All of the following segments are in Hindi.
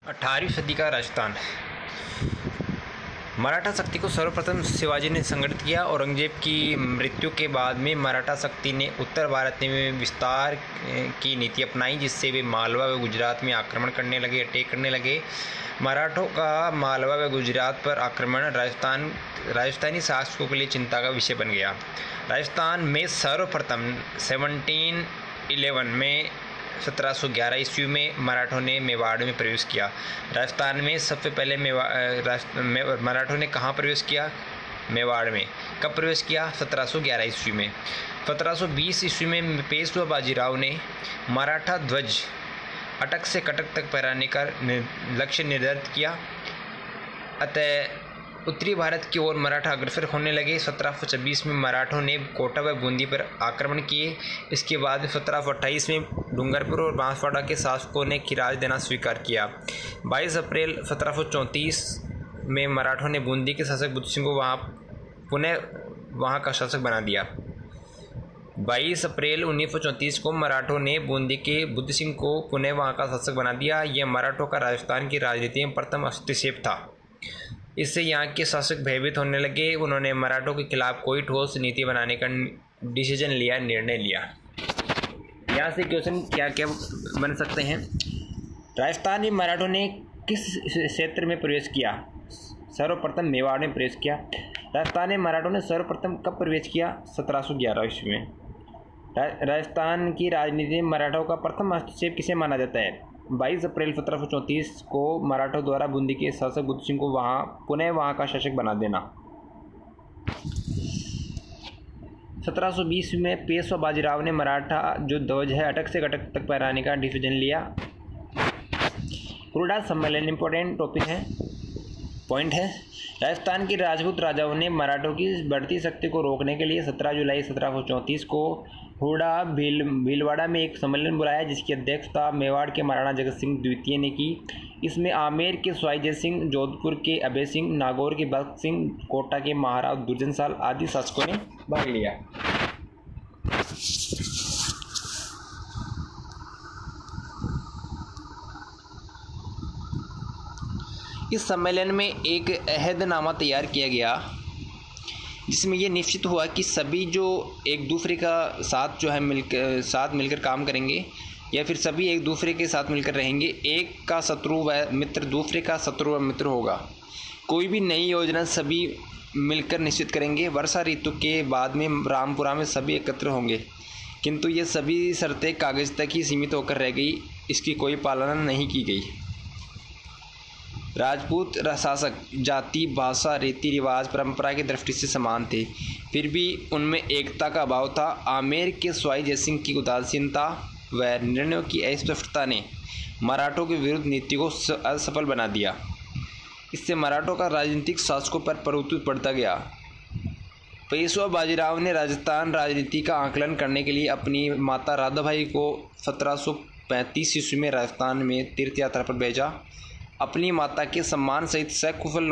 18वीं सदी का राजस्थान। मराठा शक्ति को सर्वप्रथम शिवाजी ने संगठित किया। औरंगजेब की मृत्यु के बाद में मराठा शक्ति ने उत्तर भारत में विस्तार की नीति अपनाई, जिससे वे मालवा व गुजरात में आक्रमण करने लगे, अटैक करने लगे। मराठों का मालवा व गुजरात पर आक्रमण राजस्थानी शासकों के लिए चिंता का विषय बन गया। राजस्थान में सर्वप्रथम 1711 में 1711 ईस्वी में मराठों ने मेवाड़ में प्रवेश किया। राजस्थान में सबसे पहले मराठों ने कहाँ प्रवेश किया? मेवाड़ में। कब प्रवेश किया? 1711 ईस्वी में। 1720 ईस्वी में पेशवा बाजीराव ने मराठा ध्वज अटक से कटक तक फहराने का लक्ष्य निर्धारित किया। अतः उत्तरी भारत की ओर मराठा अग्रसर होने लगे। 1726 में मराठों ने कोटा व बूंदी पर आक्रमण किए। इसके बाद 1728 में डूंगरपुर और बांसवाड़ा के शासकों ने खिराज देना स्वीकार किया। 22 अप्रैल 1734 में मराठों ने बूंदी के शासक बुद्ध सिंह को पुनः वहाँ का शासक बना दिया। 22 अप्रैल 1934 को मराठों ने बूंदी के बुद्ध सिंह को पुनः वहाँ का शासक बना दिया। यह मराठों का राजस्थान की राजनीति में प्रथम हस्तक्षेप था। इससे यहाँ के शासक भयभीत होने लगे। उन्होंने मराठों के खिलाफ कोई ठोस नीति बनाने का निर्णय लिया। यहाँ से क्वेश्चन क्या क्या बन सकते हैं? राजस्थान में मराठों ने किस क्षेत्र में प्रवेश किया? सर्वप्रथम मेवाड़ में प्रवेश किया। राजस्थान में मराठों ने सर्वप्रथम कब प्रवेश किया? 1711 ईस्वी में। राजस्थान की राजनीति में मराठों का प्रथम हस्तक्षेप किसे माना जाता है? 22 अप्रैल 1734 को मराठों द्वारा बूंदी के शासक बुद्ध सिंह को पुनः वहाँ का शासक बना देना। 1720 में पेशवा बाजीराव ने मराठा जो ध्वज है अटक से कटक तक फहराने का डिसीजन लिया। हुरडा सम्मेलन इंपॉर्टेंट टॉपिक है, पॉइंट है। राजस्थान के राजपूत राजाओं ने मराठों की बढ़ती शक्ति को रोकने के लिए 17 जुलाई 1734 को हुरडा भीलवाड़ा में एक सम्मेलन बुलाया, जिसकी अध्यक्षता मेवाड़ के महाराणा जगत सिंह द्वितीय ने की। इसमें आमेर के स्वाई जय सिंह, जोधपुर के अभय सिंह, नागौर के भक्त सिंह, कोटा के महाराव दुर्जनसाल आदि शासकों ने भाग लिया। इस सम्मेलन में एक अहदनामा तैयार किया गया, जिसमें ये निश्चित हुआ कि सभी जो एक दूसरे का साथ जो है मिलकर काम करेंगे, या फिर सभी एक दूसरे के साथ मिलकर रहेंगे। एक का शत्रु व मित्र दूसरे का शत्रु व मित्र होगा। कोई भी नई योजना सभी मिलकर निश्चित करेंगे। वर्षा ऋतु के बाद में रामपुरा में सभी एकत्र होंगे, किंतु ये सभी शर्तें कागज तक ही सीमित होकर रह गई। इसकी कोई पालना नहीं की गई। राजपूत शासक जाति, भाषा, रीति रिवाज, परंपरा की दृष्टि से समान थे, फिर भी उनमें एकता का अभाव था। आमेर के स्वाई जय सिंह की उदासीनता व निर्णयों की अस्पष्टता ने मराठों के विरुद्ध नीति को असफल बना दिया। इससे मराठों का राजनीतिक शासकों पर प्रभुत्व बढ़ता गया। पेशवा बाजीराव ने राजस्थान राजनीति का आकलन करने के लिए अपनी माता राधाबाई को 1735 ईस्वी में राजस्थान में तीर्थ यात्रा पर भेजा। अपनी माता के सम्मान सहित सकुशल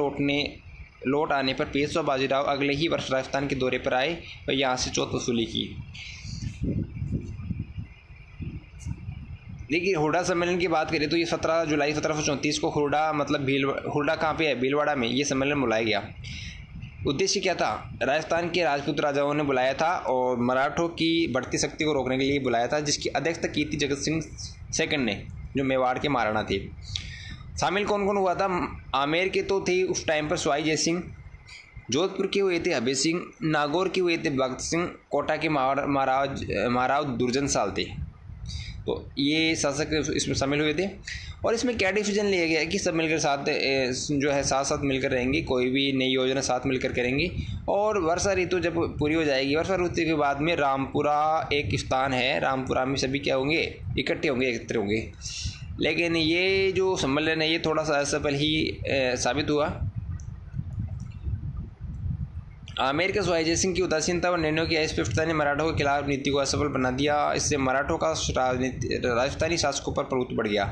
लौट आने पर पेशवा बाजीराव अगले ही वर्ष राजस्थान के दौरे पर आए और यहाँ से चौथ वसूली की। देखिए, हुरडा सम्मेलन की बात करें तो ये 17 जुलाई 1734 को हुरडा हुरडा कहाँ पे है? भीलवाड़ा में ये सम्मेलन बुलाया गया। उद्देश्य क्या था? राजस्थान के राजपूत राजाओं ने बुलाया था और मराठों की बढ़ती शक्ति को रोकने के लिए बुलाया था, जिसकी अध्यक्षता की थी जगत सिंह सेकंड ने, जो मेवाड़ के महाराणा थे। शामिल कौन कौन हुआ था? आमेर के तो थे उस टाइम पर स्वाई जय सिंह, जोधपुर के हुए थे अभय सिंह, नागौर के हुए थे भक्त सिंह, कोटा के महाराव दुर्जनसाल थे। तो ये शासक इसमें शामिल हुए थे। और इसमें क्या डिसीजन लिया गया कि सब मिलकर साथ मिलकर रहेंगे, कोई भी नई योजना साथ मिलकर करेंगे। और वर्षा ऋतु जब पूरी हो जाएगी, वर्षा ऋतु के बाद में रामपुरा एक स्थान है, रामपुरा में सभी क्या होंगे? इकट्ठे होंगे, एकत्र होंगे। लेकिन ये जो सम्मेलन है ये थोड़ा सा असफल ही साबित हुआ। आमेर के स्वाई जय सिंह की उदासीनता और निर्णयों की अस्पष्टता ने मराठों के खिलाफ नीति को असफल बना दिया। इससे मराठों का राजस्थानी शासकों पर प्रभुत्व बढ़ गया।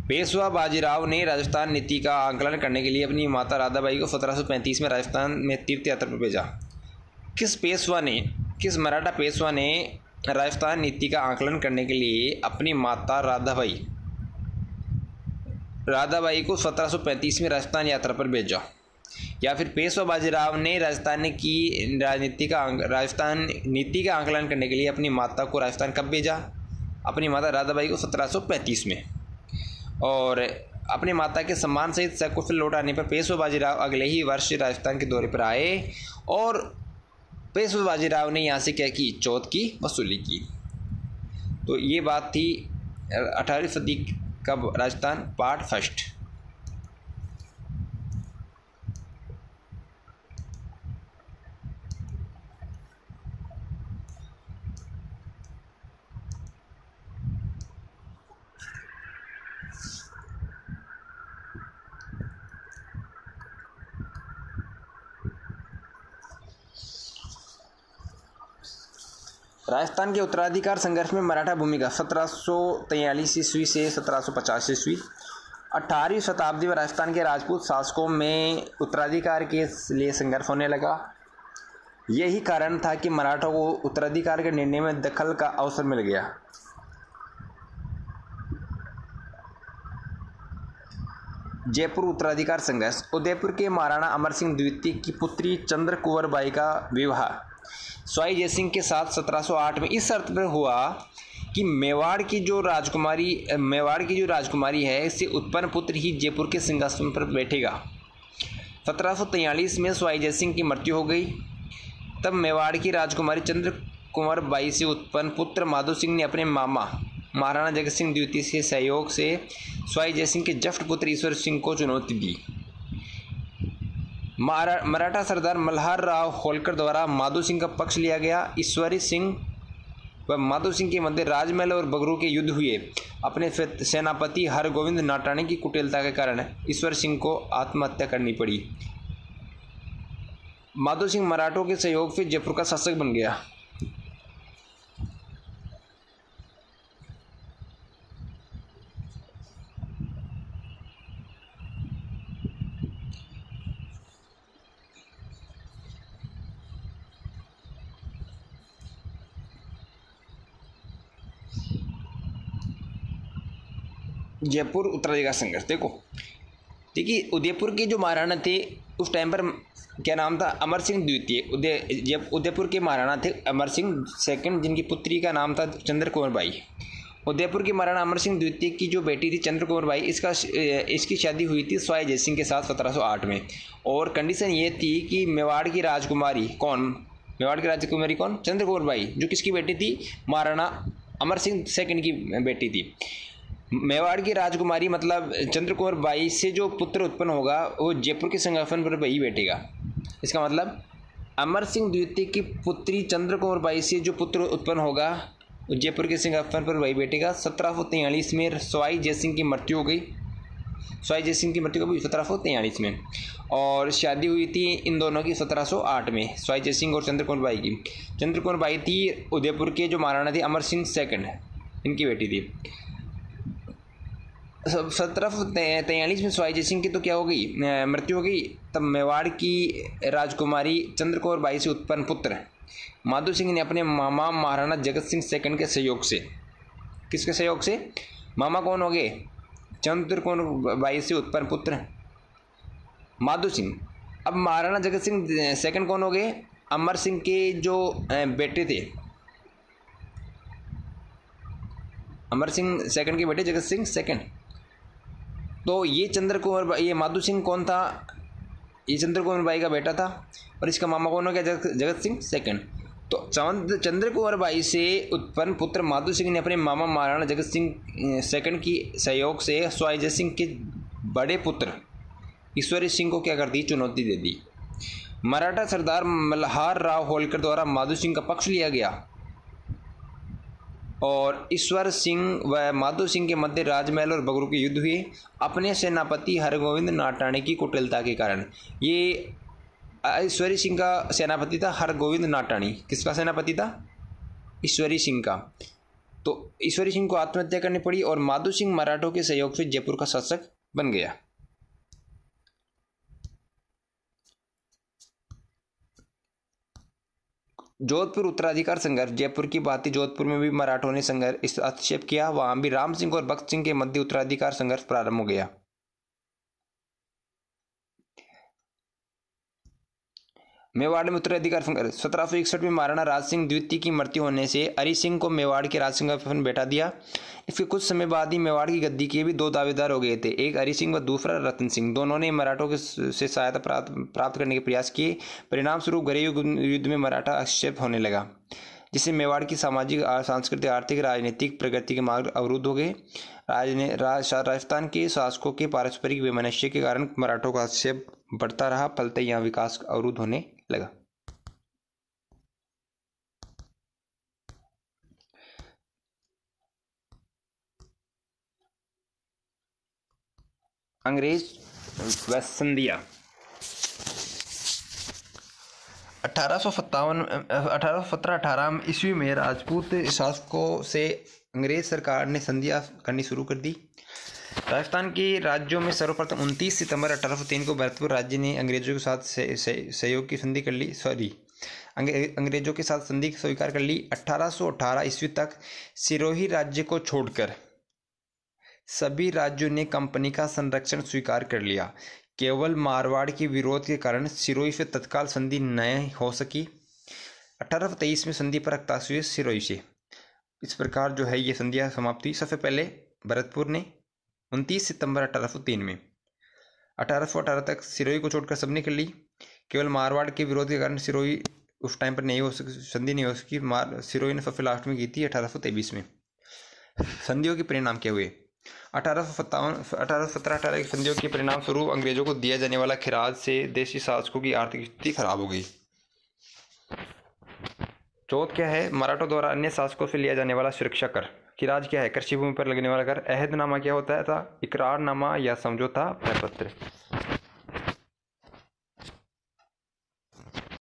पेशवा बाजीराव ने राजस्थान नीति का आकलन करने के लिए अपनी माता राधाबाई को 1735 में राजस्थान में तीर्थ यात्रा पर भेजा। किस मराठा पेशवा ने राजस्थान नीति का आकलन करने के लिए अपनी माता राधाबाई राधाबाई को 1735 में राजस्थान यात्रा पर भेजा, या फिर पेशवा बाजीराव ने राजस्थान की राजस्थान नीति का आंकलन करने के लिए अपनी माता को राजस्थान कब भेजा? अपनी माता राधाबाई को 1735 में। और अपनी माता के सम्मान सहित सकुशल लौट आने पर पेशवा बाजीराव अगले ही वर्ष राजस्थान के दौरे पर आए और पेशवा बाजीराव ने यहाँ से क्या की? चौथ की वसूली की। तो ये बात थी 18वीं सदी का राजस्थान पार्ट फर्स्ट। राजस्थान के उत्तराधिकार संघर्ष में मराठा भूमिका 1743 ईस्वी से 1750 ईस्वी। 18वीं शताब्दी में राजस्थान के राजपूत शासकों में उत्तराधिकार के लिए संघर्ष होने लगा। यही कारण था कि मराठों को उत्तराधिकार के निर्णय में दखल का अवसर मिल गया। जयपुर उत्तराधिकार संघर्ष। उदयपुर के महाराणा अमर सिंह द्वितीय की पुत्री चंद्र कुंवर बाई का विवाह स्वाई जयसिंह के साथ 1708 में इस शर्त पर हुआ कि मेवाड़ की जो राजकुमारी है, इससे उत्पन्न पुत्र ही जयपुर के सिंहासन पर बैठेगा। 1743 में स्वाई जयसिंह की मृत्यु हो गई। तब मेवाड़ की राजकुमारी चंद्र कुंवर बाई से उत्पन्न पुत्र माधो सिंह ने अपने मामा महाराणा जगत सिंह द्वितीय के सहयोग से स्वाई जयसिंह के ज्येष्ठ पुत्र ईश्वर सिंह को चुनौती दी। मराठा सरदार मल्हार राव होलकर द्वारा माधो सिंह का पक्ष लिया गया। ईश्वरी सिंह व माधो सिंह के मध्य राजमहल और बगरू के युद्ध हुए। अपने सेनापति हरगोविंद नाटाणी की कुटिलता के कारण ईश्वर सिंह को आत्महत्या करनी पड़ी। माधो सिंह मराठों के सहयोग से जयपुर का शासक बन गया। जयपुर उत्तराधिकार संघर्ष देखिए उदयपुर के जो महाराणा थे उस टाइम पर क्या नाम था? अमर सिंह द्वितीय। उदयपुर के महाराणा थे अमर सिंह सेकंड, जिनकी पुत्री का नाम था चंद्र कुंवर बाई। उदयपुर के महाराणा अमर सिंह द्वितीय की जो बेटी थी चंद्र कुंवर बाई, इसकी शादी हुई थी स्वाई जयसिंह के साथ 1708 में। और कंडीशन ये थी कि मेवाड़ की राजकुमारी कौन? चंद्र कुंवर बाई, जो किसकी बेटी थी? महाराणा अमर सिंह सेकंड की बेटी थी। मेवाड़ की राजकुमारी मतलब चंद्र कुंवर बाई से जो पुत्र उत्पन्न होगा वो जयपुर के सिंहासन पर वही बैठेगा। इसका मतलब अमर सिंह द्वितीय की पुत्री चंद्र कुंवर बाई से जो पुत्र उत्पन्न होगा वो जयपुर के सिंहासन पर वही बैठेगा। 1743 में स्वाई जयसिंह की मृत्यु हो गई। स्वाई जयसिंह की मृत्यु कभी 1743 में, और शादी हुई थी इन दोनों की 1708 में, स्वाई जयसिंह और चंद्र कुंवर बाई की। चंद्र कुंवर बाई थी उदयपुर के जो महाराणा थे अमर सिंह सेकंड, इनकी बेटी थी। 1743 में स्वाई जयसिंह की तो क्या हो गई? मृत्यु हो गई। तब मेवाड़ की राजकुमारी चंद्र कुंवर बाई से उत्पन्न पुत्र माधो सिंह ने अपने मामा महाराणा जगत सिंह सेकंड के सहयोग से, किसके सहयोग से? मामा कौन हो गए? चंद्र कुंवर बाई से उत्पन्न पुत्र माधो सिंह। अब महाराणा जगत सिंह सेकंड कौन हो गए? अमर सिंह के जो बेटे थे, अमर सिंह सेकंड के बेटे जगत सिंह सेकंड। तो ये चंद्र कुंवर बाई, ये माधो सिंह कौन था? ये चंद्र कुंवर बाई का बेटा था, और इसका मामा कौन हो गया? जगत सिंह सेकंड। तो चंद्र कुंवर बाई से उत्पन्न पुत्र माधो सिंह ने अपने मामा महाराणा जगत सिंह सेकंड की सहयोग से स्वाई जय सिंह के बड़े पुत्र ईश्वरी सिंह को क्या कर दी? चुनौती दे दी। मराठा सरदार मल्हार राव होलकर द्वारा माधो सिंह का पक्ष लिया गया, और ईश्वर सिंह व माधो सिंह के मध्य राजमहल और बगरू के युद्ध हुए। अपने सेनापति हरगोविंद नाटाणी की कुटिलता के कारण। ये ईश्वरी सिंह का सेनापति था हरगोविंद नाटाणी। किसका सेनापति था? ईश्वरी सिंह का। तो ईश्वरी सिंह को आत्महत्या करनी पड़ी, और माधो सिंह मराठों के सहयोग से जयपुर का शासक बन गया। जोधपुर उत्तराधिकार संघर्ष। जयपुर की भांति जोधपुर में भी मराठों ने संघर्ष हस्तक्षेप किया। वहां भी राम सिंह और भक्त सिंह के मध्य उत्तराधिकार संघर्ष प्रारंभ हो गया। मेवाड़ में उत्तराधिकार 1761 में महाराणा राज सिंह द्वितीय की मृत्यु होने से हरि सिंह को मेवाड़ के राज सिंहासन बैठा दिया। इसके कुछ समय बाद ही मेवाड़ की गद्दी के भी दो दावेदार हो गए थे, एक हरि सिंह व दूसरा रतन सिंह। दोनों ने मराठों से सहायता प्राप्त करने के प्रयास किए। परिणाम स्वरूप गरे युद्ध में मराठा हस्तक्षेप होने लगा, जिससे मेवाड़ की सामाजिक, सांस्कृतिक, आर्थिक, राजनीतिक प्रगति के मार्ग अवरुद्ध हो गए। राजस्थान के शासकों के पारस्परिक वैमनस्य के कारण मराठों का हस्तक्षेप बढ़ता रहा, फलते यहाँ विकास अवरुद्ध होने लगा। अंग्रेज व संधियाँ 1817-18 ईस्वी में राजपूत शासकों से अंग्रेज सरकार ने संधियाँ करनी शुरू कर दी। राजस्थान के राज्यों में सर्वप्रथम 29 सितंबर 1803 को भरतपुर राज्य ने अंग्रेजों के साथ सहयोग की संधि कर ली अंग्रेजों के साथ संधि स्वीकार कर ली। 1818 ईस्वी तक सिरोही राज्य को छोड़कर सभी राज्यों ने कंपनी का संरक्षण स्वीकार कर लिया। केवल मारवाड़ के विरोध के कारण सिरोही से तत्काल संधि न हो सकी। 1823 में संधि पर हस्ताक्षर हुए सिरोही से। इस प्रकार जो है ये संधियाँ समाप्त हुई। सबसे पहले भरतपुर ने 29 सितंबर 1803 में, 1818 तक सिरोही को छोड़कर सबने कर ली। केवल मारवाड़ के विरोध के कारण सिरोही उस टाइम पर नहीं हो सकी, संधि नहीं हो सकी। सिरोही ने सबसे लास्ट में की थी 1823 में। संधियों के परिणाम क्या हुए? 1817-18 की संधियों के परिणाम स्वरूप अंग्रेजों को दिया जाने वाला खिराज से देशी शासकों की आर्थिक स्थिति खराब हो गई। चौथ क्या है? मराठों द्वारा अन्य शासकों से लिया जाने वाला सुरक्षा कर। खिराज क्या है? कृषि भूमि पर लगने वाला कर। अहदनामा क्या होता है? था इकरारनामा या समझौता प्रपत्र।